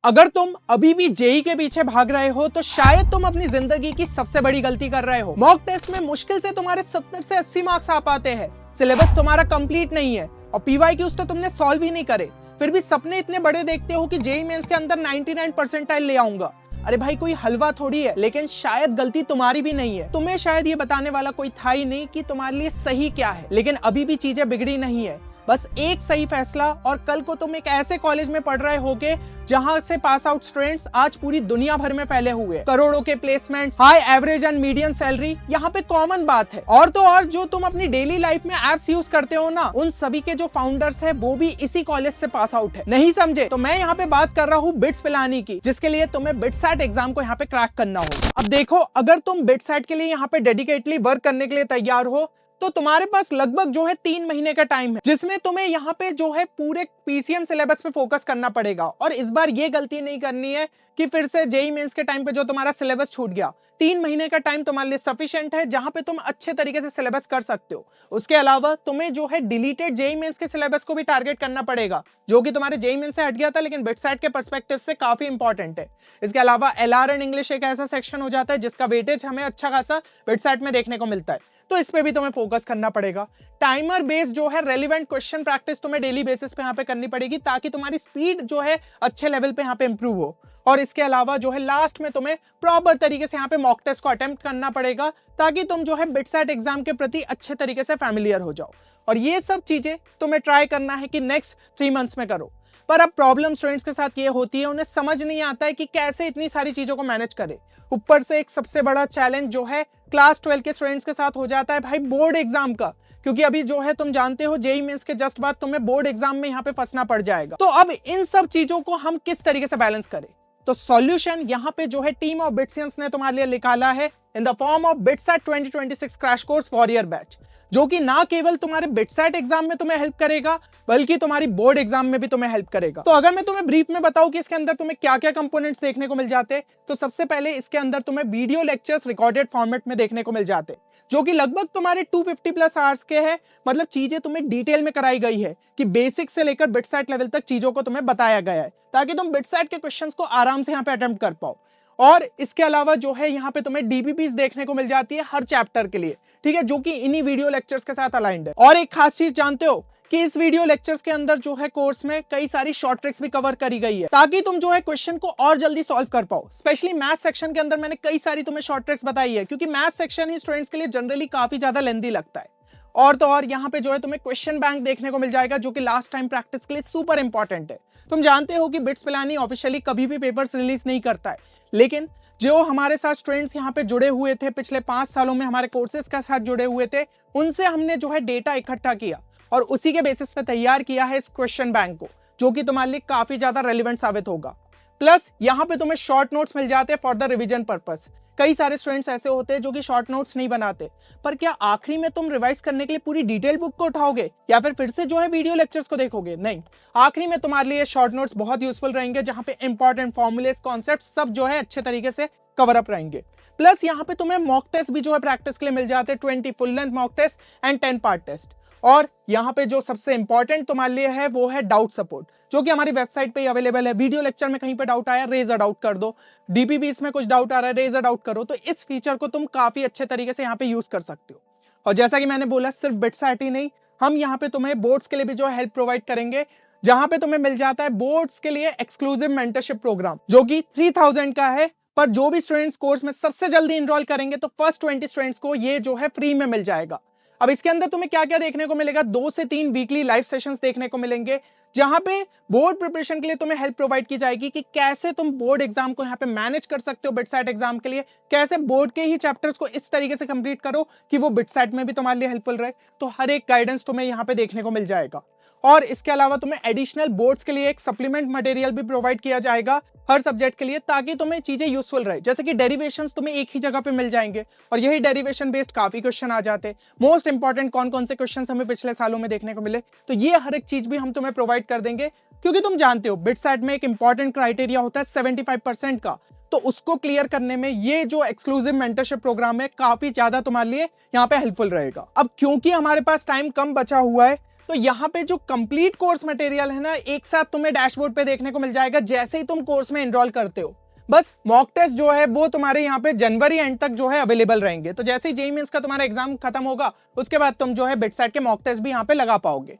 अगर तुम अभी भी जेई के पीछे भाग रहे हो तो शायद तुम अपनी जिंदगी की सबसे बड़ी गलती कर रहे हो। मॉक टेस्ट में मुश्किल से तुम्हारे 70 से 80 मार्क्स आ पाते हैं। सिलेबस तुम्हारा कंप्लीट नहीं है और पीवाईक्यूज तो तुमने सॉल्व ही नहीं करे, फिर भी सपने इतने बड़े देखते हो कि जेई मेंस के अंदर 99 परसेंटाइल ले आऊंगा। अरे भाई, कोई हलवा थोड़ी है, लेकिन शायद गलती तुम्हारी भी नहीं है। तुम्हें शायद ये बताने वाला कोई था ही नहीं कि तुम्हारे लिए सही क्या है, लेकिन अभी भी चीजें बिगड़ी नहीं है। बस एक सही फैसला और कल को तुम एक ऐसे कॉलेज में पढ़ रहे होगे जहां से पास आउट स्टूडेंट्स आज पूरी दुनिया भर में फैले हुए, करोड़ों के placements, high average and medium salary यहाँ पे कॉमन बात है। और तो और जो तुम अपनी डेली लाइफ में एप्स यूज करते हो ना, उन सभी के जो फाउंडर्स है वो भी इसी कॉलेज से पास आउट है। नहीं समझे तो मैं यहाँ पे बात कर रहा हूँ बिट्स पिलानी की, जिसके लिए तुम्हें बिटसैट एग्जाम को यहाँ पे क्रैक करना होगा। अब देखो, अगर तुम बिटसैट के लिए यहाँ पे डेडिकेटली वर्क करने के लिए तैयार हो तो तुम्हारे पास लगभग जो है 3 महीने का टाइम है, जिसमें तुम्हें यहाँ पे जो है पूरे पीसीएम सिलेबस पे फोकस करना पड़ेगा। और इस बार ये गलती नहीं करनी है कि फिर से जेई मेंस के टाइम पे जो तुम्हारा सिलेबस छूट गया। 3 महीने का टाइम तुम्हारे लिए सफिशिएंट है, जहां पे तुम अच्छे तरीके से सिलेबस कर सकते हो। उसके अलावा तुम्हें जो है डिलीटेड जेई मेंस के सिलेबस को भी टारगेट करना पड़ेगा, जो कि तुम्हारे जेई मेंस से हट गया था, लेकिन बिटसैट के पर्सपेक्टिव से काफी इंपॉर्टेंट है। इसके अलावा एलआर एंड इंग्लिश एक ऐसा सेक्शन हो जाता है जिसका वेटेज हमें अच्छा खासा बिटसैट में देखने को मिलता है, तो इस पे भी तुम्हें फोकस करना पड़ेगा। टाइमर बेस्ड जो है रेलिवेंट क्वेश्चन प्रैक्टिस तुम्हें डेली बेसिस पे यहाँ पे करनी पड़ेगी, ताकि तुम्हारी स्पीड जो है अच्छे लेवल पे यहाँ पे इंप्रूव हो। और इसके अलावा जो है लास्ट में तुम्हें प्रॉपर तरीके से यहाँ पे मॉक टेस्ट को अटेम्प्ट करना पड़ेगा, ताकि तुम जो है बिटसैट एग्जाम के प्रति अच्छे तरीके से फैमिलियर हो जाओ। और ये सब चीजें तुम्हें ट्राई करना है कि नेक्स्ट 3 मंथ्स में करो। पर अब प्रॉब्लम स्टूडेंट्स के साथ ये होती है, उन्हें समझ नहीं आता है कि कैसे इतनी सारी चीजों को मैनेज करे। ऊपर से एक सबसे बड़ा चैलेंज जो है क्लास 12 के स्टूडेंट्स के साथ हो जाता है भाई, बोर्ड एग्जाम का। क्योंकि अभी जो है तुम जानते हो जेई मेंस के जस्ट बाद तुम्हें बोर्ड एग्जाम में यहाँ पे फंसना पड़ जाएगा। तो अब इन सब चीजों को हम किस तरीके से बैलेंस करें? तो सॉल्यूशन यहाँ पे जो है टीम ऑफ बिटसियंस ने तुम्हारे लिए निकाला है in the form of BITSAT 2026 crash course warrior batch, जो कि ना केवल तुम्हारे बिटसैट एग्जाम में तुम्हें हेल्प करेगा, बल्कि तुम्हारी बोर्ड एग्जाम में भी तुम्हें हेल्प करेगा। तो अगर मैं तुम्हें ब्रीफ में बताऊं कि इसके अंदर तुम्हें क्या क्या कंपोनेंट्स देखने को मिल जाते, तो सबसे पहले इसके अंदर तुम्हें वीडियो लेक्चर्स रिकॉर्डेड फॉर्मेट में देखने को मिल जाते, जो कि लगभग तुम्हारे 250 प्लस आवर्स के हैं। मतलब चीजें तुम्हें डिटेल में कराई गई है कि बेसिक से लेकर बिटसैट लेवल तक चीजों को तुम्हें बताया गया है, ताकि तुम बिटसैट के क्वेश्चंस को आराम से यहाँ पे अटेम्प्ट कर पाओ। और इसके अलावा जो है यहाँ पे तुम्हें डीबीपीस देखने को मिल जाती है हर चैप्टर के लिए, ठीक है, जो कि इन्हीं वीडियो लेक्चर्स के साथ अलाइंड है। और एक खास चीज जानते हो कि इस वीडियो लेक्चर्स के अंदर जो है कोर्स में कई सारी शॉर्ट ट्रिक्स भी कवर करी गई है, ताकि तुम जो है क्वेश्चन को और जल्दी सॉल्व कर पाओ। स्पेशली मैथ सेक्शन के अंदर मैंने कई सारी तुम्हें शॉर्ट ट्रिक्स बताई है, क्योंकि मैथ सेक्शन ही स्टूडेंट्स के लिए जनरली काफी ज्यादा लेंथी लगता है। और तो और यहाँ पे जो है तुम्हें क्वेश्चन बैंक देखने को मिल जाएगा, जो कि लास्ट टाइम प्रैक्टिस के लिए सुपर इंपॉर्टेंट है। तुम जानते हो कि बिट्स पिलानी ऑफिशियली कभी भी पेपर्स रिलीज नहीं करता है, लेकिन जो हमारे साथ स्टूडेंट्स यहाँ पे जुड़े हुए थे, पिछले 5 सालों में हमारे कोर्सेज के साथ जुड़े हुए थे, उनसे हमने जो है डेटा इकट्ठा किया और उसी के बेसिस पे तैयार किया है इस क्वेश्चन बैंक को, जो कि तुम्हारे लिए काफी ज्यादा रेलिवेंट साबित होगा। प्लस यहाँ पे तुम्हें शॉर्ट नोट्स मिल जाते हैं फॉर द रिवीजन पर्पस। कई सारे स्टूडेंट्स ऐसे होते हैं जो कि शॉर्ट नोट्स नहीं बनाते, पर क्या आखिरी में तुम रिवाइज करने के लिए पूरी डिटेल बुक को उठाओगे या फिर से जो है वीडियो लेक्चर्स को देखोगे? नहीं, आखिरी में तुम्हारे लिए शॉर्ट नोट्स बहुत यूजफुल रहेंगे, जहां पे इंपॉर्टेंट फॉर्मूलेस, कॉन्सेप्ट सब जो है अच्छे तरीके से कवर अप रहेंगे। प्लस यहाँ पे तुम्हें मॉक टेस्ट भी जो है प्रैक्टिस के लिए मिल जाते हैं, 20 full length mock test and 10 part test. और यहाँ पे जो सबसे इंपॉर्टेंट तुम्हारे लिए है वो है डाउट सपोर्ट, जो कि हमारी वेबसाइट पे अवेलेबल है। वीडियो लेक्चर में कहीं पे डाउट आया, रेज अ डाउट कर दो। डीपीपीस में कुछ डाउट आ रहा है, रेज अ डाउट करो। तो इस फीचर को तुम काफी अच्छे तरीके से यहाँ पे यूज कर सकते हो। और जैसा कि मैंने बोला, सिर्फ बिटसैट ही नहीं, हम यहाँ पे तुम्हें बोर्ड्स के लिए भी जो हेल्प प्रोवाइड करेंगे, जहां पे तुम्हें मिल जाता है बोर्ड्स के लिए एक्सक्लूसिव मेंटरशिप प्रोग्राम, जो कि 3000 का है। पर जो भी स्टूडेंट्स कोर्स में सबसे जल्दी इनरोल करेंगे, तो फर्स्ट 20 स्टूडेंट्स को ये जो है फ्री में मिल जाएगा। अब इसके अंदर तुम्हें क्या क्या देखने को मिलेगा? 2 से 3 वीकली लाइव सेशंस देखने को मिलेंगे, जहां पे बोर्ड प्रिपरेशन के लिए तुम्हें हेल्प प्रोवाइड की जाएगी कि कैसे तुम बोर्ड एग्जाम को यहाँ पे मैनेज कर सकते हो। बिटसैट एग्जाम के लिए कैसे बोर्ड के ही चैप्टर्स को इस तरीके से कंप्लीट करो कि वो बिटसैट में भी तुम्हारे लिए हेल्पफुल रहे। तो हर एक गाइडेंस तुम्हें यहाँ पे देखने को मिल जाएगा। और इसके अलावा तुम्हें एडिशनल बोर्ड्स के लिए एक सप्लीमेंट मटेरियल भी प्रोवाइड किया जाएगा हर सब्जेक्ट के लिए, ताकि तुम्हें चीजें यूजफुल रहे। जैसे कि डेरिवेशंस तुम्हें एक ही जगह पे मिल जाएंगे, और यही डेरिवेशन बेस्ड काफी क्वेश्चन आ जाते हैं। मोस्ट इंपॉर्टेंट कौन कौन से क्वेश्चन हमें पिछले सालों में देखने को मिले, तो ये हर एक चीज भी हम तुम्हें प्रोवाइड कर देंगे। क्योंकि तुम जानते हो बिटसैट में एक इंपॉर्टेंट क्राइटेरिया होता है 75% का, तो उसको क्लियर करने में ये जो एक्सक्लूसिव मेंटरशिप प्रोग्राम है काफी ज्यादा तुम्हारे लिए यहाँ पे हेल्पफुल रहेगा। अब क्योंकि हमारे पास टाइम कम बचा हुआ है, तो यहाँ पे जो कंप्लीट कोर्स मटेरियल है ना, एक साथ तुम्हें डैशबोर्ड पे देखने को मिल जाएगा जैसे ही तुम कोर्स में एनरोल करते हो। बस मॉक टेस्ट जो है वो तुम्हारे यहाँ पे जनवरी एंड तक जो है अवेलेबल रहेंगे। तो जैसे ही जेईई मेंस का तुम्हारा एग्जाम खत्म होगा उसके बाद तुम जो है बिटसेट के मॉक टेस्ट भी यहाँ पे लगा पाओगे।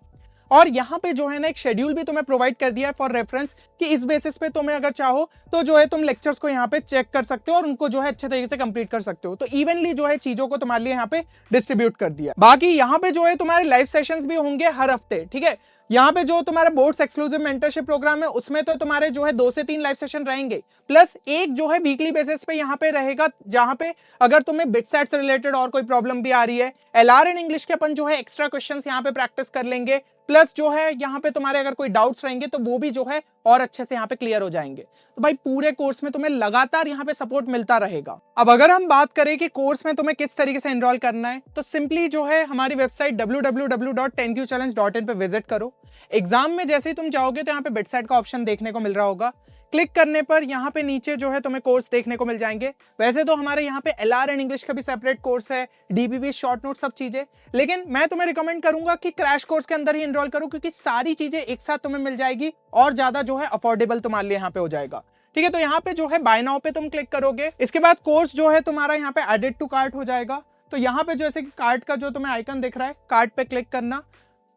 और यहाँ पे जो है ना एक शेड्यूल भी तुम्हें प्रोवाइड कर दिया है फॉर रेफरेंस कि इस बेसिस पे तुम्हें अगर चाहो तो जो है तुम लेक्चर्स को यहाँ पे चेक कर सकते हो और उनको जो है अच्छे तरीके से कंप्लीट कर सकते हो। तो इवनली जो है चीजों को तुम्हारे लिए यहाँ पे डिस्ट्रीब्यूट कर दिया। बाकी यहाँ पे जो है तुम्हारे लाइव सेशंस भी होंगे हर हफ्ते, ठीक है। यहाँ पे जो तुम्हारा बोर्ड्स एक्सक्लूसिव मेंटरशिप प्रोग्राम है उसमें तो तुम्हारे जो है 2 से 3 लाइव सेशन रहेंगे, प्लस एक जो है वीकली बेसिस पे यहाँ पे रहेगा जहाँ पे अगर तुम्हें बिटसेट से रिलेटेड और कोई प्रॉब्लम भी आ रही है, एलआर एंड इंग्लिश के अपन जो है एक्स्ट्रा क्वेश्चंस यहाँ पे प्रैक्टिस कर लेंगे, प्लस जो है यहाँ पे तुम्हारे अगर कोई डाउट्स रहेंगे तो वो भी जो है और अच्छे से यहाँ पे क्लियर हो जाएंगे। तो भाई पूरे कोर्स में तुम्हें लगातार यहाँ पे सपोर्ट मिलता रहेगा। अब अगर हम बात करें कि कोर्स में तुम्हें किस तरीके से एनरोल करना है, तो सिंपली जो है हमारी वेबसाइट www.10qchallenge.in पे विजिट करो। एग्जाम में जैसे ही तुम जाओगे तो यहाँ पे बिटसेट का ऑप्शन देखने को मिल रहा होगा। क्लिक करने पर यहाँ पे नीचे जो है तुम्हें कोर्स देखने को मिल जाएंगे। वैसे तो हमारे यहाँ पे एलआर एंड इंग्लिश का भी सेपरेट कोर्स है, डीबीबी, शॉर्ट नोट, सब चीजें, लेकिन मैं तुम्हें रिकमेंड करूंगा कि क्रैश कोर्स के अंदर ही एनरोल करो क्योंकि सारी चीजें एक साथ तुम्हें मिल जाएगी और ज्यादा जो है अफोर्डेबल तुम्हारे लिए यहाँ पे हो जाएगा। ठीक है, तो यहाँ पे जो है बाय नाउ पे तुम क्लिक करोगे, इसके बाद कोर्स जो है तुम्हारा यहाँ पे एडिट टू कार्ट हो जाएगा। तो यहाँ पे जैसे कि कार्ट का जो तुम्हें आइकन दिख रहा है, कार्ट पे क्लिक करना।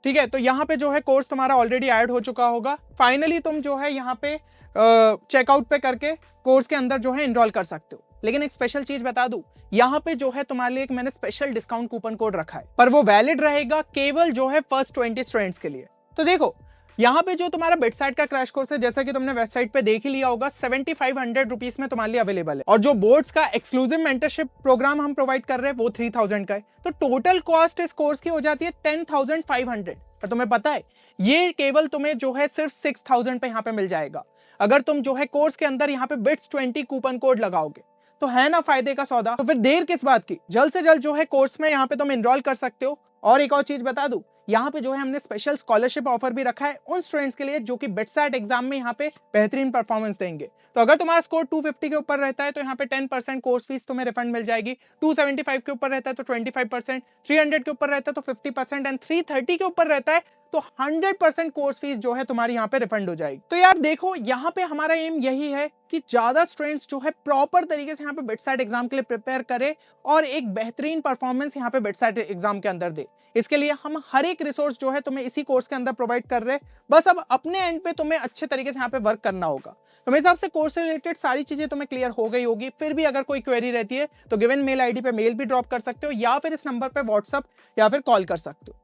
ठीक है, तो यहाँ पे जो है कोर्स तुम्हारा ऑलरेडी ऐड हो चुका होगा। फाइनली तुम जो है यहाँ पे चेकआउट पे करके कोर्स के अंदर जो है एनरोल कर सकते हो। लेकिन एक स्पेशल चीज बता दूं, यहाँ पे जो है तुम्हारे लिए एक मैंने स्पेशल डिस्काउंट कूपन कोड रखा है, पर वो वैलिड रहेगा केवल जो है फर्स्ट 20 स्टूडेंट्स के लिए। तो देखो यहाँ पे जो तुम्हारा बिटसेट का क्रैश कोर्स है, जैसा कि तुमने वेबसाइट पे देख ही लिया होगा, 7500 रुपीज में तुम्हारे लिए अवेलेबल है। और जो बोर्ड्स का एक्सक्लूसिव मेंटरशिप प्रोग्राम हम प्रोवाइड कर रहे हैं वो 3000 का है। तो टोटल कॉस्ट इस कोर्स की हो जाती है 10,500। पर तुम्हें पता है ये केवल तुम्हें जो है सिर्फ 6000 पे यहाँ पे मिल जाएगा अगर तुम जो है कोर्स के अंदर यहाँ पे बिट्स 20 कूपन कोड लगाओगे। तो है ना फायदे का सौदा। तो फिर देर किस बात की, जल्द से जल्द जो है कोर्स में यहाँ पे तुम एनरोल कर सकते हो। और एक और चीज बता दूं, यहाँ पे जो है हमने स्पेशल स्कॉलरशिप ऑफर भी रखा है उन स्टूडेंट्स के लिए जो कि बिटसेट एग्जाम में यहाँ पे बेहतरीन परफॉर्मेंस देंगे। तो अगर तुम्हारा स्कोर 250 के ऊपर रहता है तो यहाँ पे 10% कोर्स फीस तुम्हें रिफंड मिल जाएगी, 275 के ऊपर रहता है तो 25%, 300 के ऊपर रहता है तो 50% एंड 330 के ऊपर रहता है तो 100% कोर्स फीस जो है तुम्हारी यहाँ पे रिफंड हो जाएगी। तो यार देखो, यहाँ पे हमारा एम यही है कि ज्यादा स्टूडेंट्स जो है प्रॉपर तरीके से यहाँ पे बिटसेट एग्जाम के लिए प्रिपेयर करे और एक बेहतरीन परफॉर्मेंस यहाँ पे बिटसेट एग्जाम के अंदर दे। इसके लिए हम हर एक रिसोर्स जो है तुम्हें इसी कोर्स के अंदर प्रोवाइड कर रहे हैं। बस अब अपने एंड पे तुम्हें अच्छे तरीके से यहाँ पे वर्क करना होगा। तो मेरे हिसाब से कोर्स से रिलेटेड सारी चीजें तुम्हें क्लियर हो गई होगी। फिर भी अगर कोई क्वेरी रहती है तो गिवन मेल आईडी पे मेल भी ड्रॉप कर सकते हो या फिर इस नंबर पे व्हाट्सअप या फिर कॉल कर सकते हो।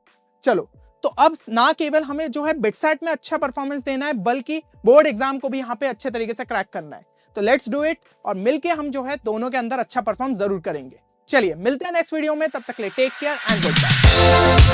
चलो, तो अब ना केवल हमें जो है बिटसेट में अच्छा परफॉर्मेंस देना है बल्कि बोर्ड एग्जाम को भी यहाँ पे अच्छे तरीके से क्रैक करना है। तो लेट्स डू इट और मिलके हम जो है दोनों के अंदर अच्छा परफॉर्म जरूर करेंगे। चलिए मिलते हैं नेक्स्ट वीडियो में, तब तक के लिए take care and good bye.